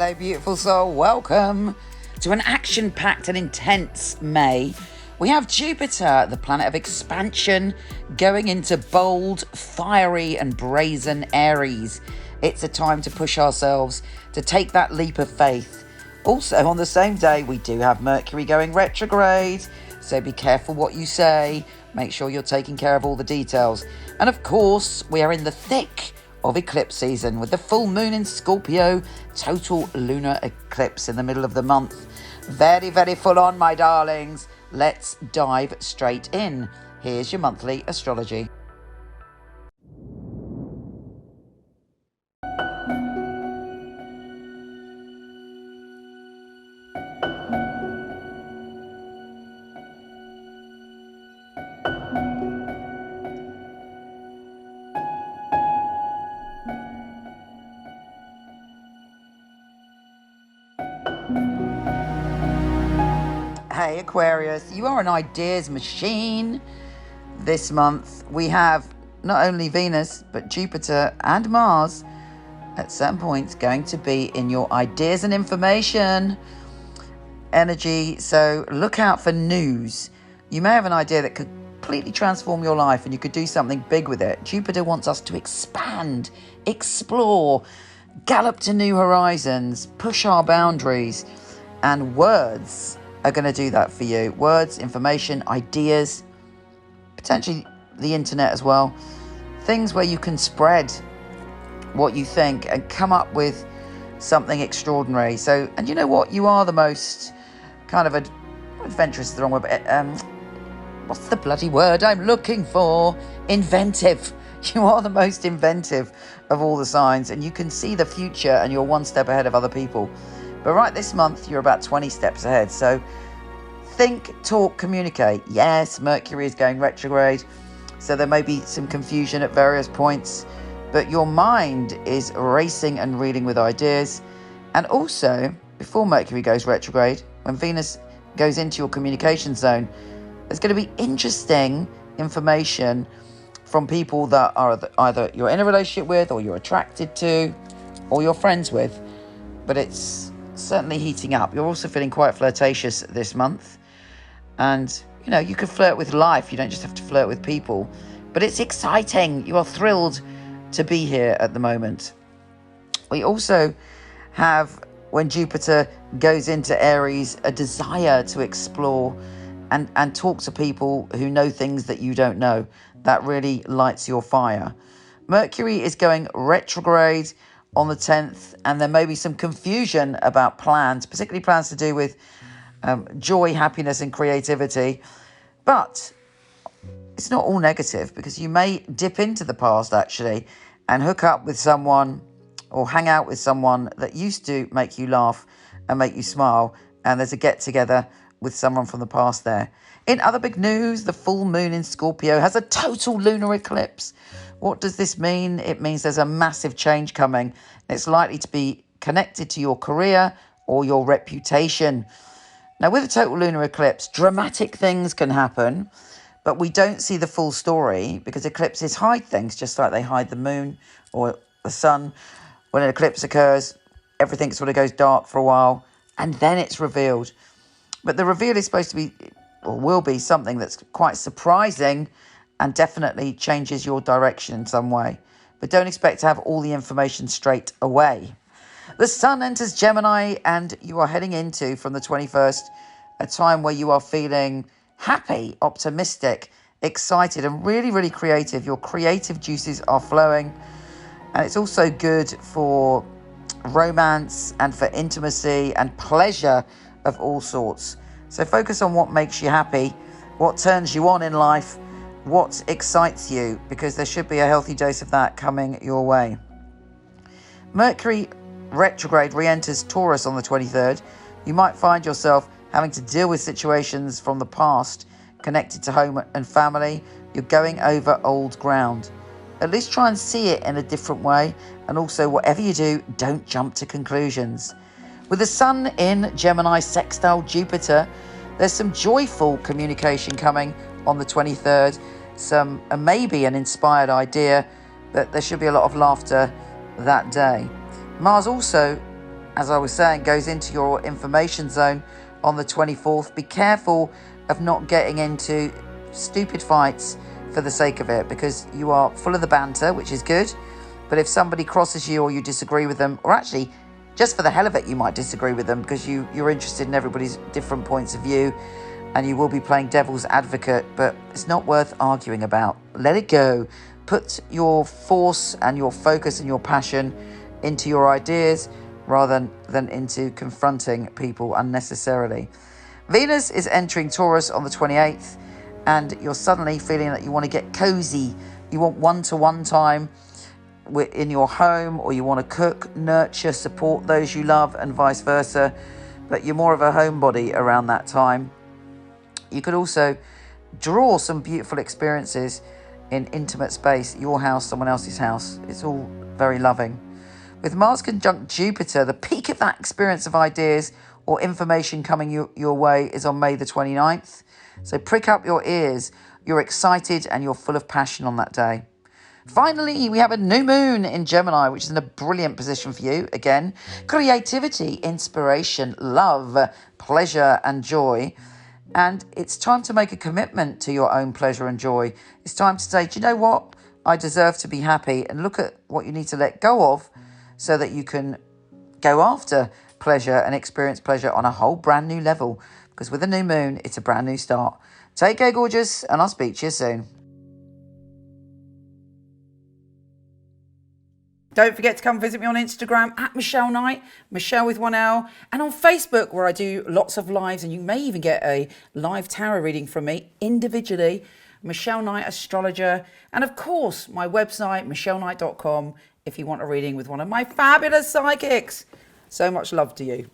Hello, beautiful soul. Welcome to an action-packed and intense May. We have Jupiter, the planet of expansion, going into bold, fiery and brazen Aries. It's a time to push ourselves, to take that leap of faith. Also, on the same day, we do have Mercury going retrograde, so be careful what you say. Make sure you're taking care of all the details. And of course, we are in the thick of eclipse season with the full moon in Scorpio, total lunar eclipse in the middle of the month. Very, very full on, my darlings. Let's dive straight in. Here's your monthly astrology. Hey Aquarius, you are an ideas machine. This month we have not only Venus, but Jupiter and Mars at certain points going to be in your ideas and information energy. So look out for news. You may have an idea that could completely transform your life and you could do something big with it. Jupiter wants us to expand, explore, gallop to new horizons, push our boundaries, and words are going to do that for you. Words, information, ideas, potentially the internet as well. Things where you can spread what you think and come up with something extraordinary. So, and you know what? You are the most kind of adventurous is the wrong word, but what's the bloody word I'm looking for? Inventive. You are the most inventive of all the signs, and you can see the future and you're one step ahead of other people. But right this month, you're about 20 steps ahead. So think, talk, communicate. Yes, Mercury is going retrograde, so there may be some confusion at various points, but your mind is racing and reading with ideas. And also, before Mercury goes retrograde, when Venus goes into your communication zone, there's going to be interesting information from people that are either you're in a relationship with, or you're attracted to, or you're friends with. But it's certainly heating up. You're also feeling quite flirtatious this month, and you know, you could flirt with life. You don't just have to flirt with people, but it's exciting. You are thrilled to be here at the moment. We also have, when Jupiter goes into Aries, a desire to explore and talk to people who know things that you don't know. That really lights your fire. Mercury is going retrograde on the 10th, and there may be some confusion about plans, particularly plans to do with joy, happiness and creativity. But it's not all negative, because you may dip into the past actually and hook up with someone or hang out with someone that used to make you laugh and make you smile, and there's a get together with someone from the past there. In other big news, the full moon in Scorpio has a total lunar eclipse. What does this mean? It means there's a massive change coming. It's likely to be connected to your career or your reputation. Now, with a total lunar eclipse, dramatic things can happen, but we don't see the full story because eclipses hide things, just like they hide the moon or the sun. When an eclipse occurs, everything sort of goes dark for a while, and then it's revealed. But the reveal is supposed to be, or will be, something that's quite surprising and definitely changes your direction in some way. But don't expect to have all the information straight away. The sun enters Gemini, and you are heading into, from the 21st, a time where you are feeling happy, optimistic, excited, and really, really creative. Your creative juices are flowing. And it's also good for romance and for intimacy and pleasure of all sorts. So focus on what makes you happy, what turns you on in life, what excites you, because there should be a healthy dose of that coming your way. Mercury retrograde re-enters Taurus on the 23rd. You might find yourself having to deal with situations from the past connected to home and family. You're going over old ground. At least try and see it in a different way. And also, whatever you do, don't jump to conclusions. With the sun in Gemini sextile Jupiter, there's some joyful communication coming on the 23rd. Maybe an inspired idea, but there should be a lot of laughter that day. Mars also as I was saying, goes into your information zone on the 24th. Be careful of not getting into stupid fights for the sake of it, because you are full of the banter, which is good. But if somebody crosses you or you disagree with them, or actually just for the hell of it, you might disagree with them because you're interested in everybody's different points of view, and you will be playing devil's advocate, but it's not worth arguing about. Let it go. Put your force and your focus and your passion into your ideas rather than into confronting people unnecessarily. Venus is entering Taurus on the 28th, and you're suddenly feeling that you want to get cozy. You want one-to-one time in your home, or you want to cook, nurture, support those you love, and vice versa. But you're more of a homebody around that time. You could also draw some beautiful experiences in intimate space, your house, someone else's house. It's all very loving. With Mars conjunct Jupiter, the peak of that experience of ideas or information coming your way is on May the 29th. So prick up your ears. You're excited and you're full of passion on that day. Finally, we have a new moon in Gemini, which is in a brilliant position for you. Again, creativity, inspiration, love, pleasure and joy. And it's time to make a commitment to your own pleasure and joy. It's time to say, do you know what? I deserve to be happy, and look at what you need to let go of so that you can go after pleasure and experience pleasure on a whole brand new level. Because with a new moon, it's a brand new start. Take care, gorgeous, and I'll speak to you soon. Don't forget to come visit me on Instagram at Michele Knight, Michele with 1L, and on Facebook, where I do lots of lives, and you may even get a live tarot reading from me individually. Michele Knight, astrologer, and of course my website michelleknight.com if you want a reading with one of my fabulous psychics. So much love to you.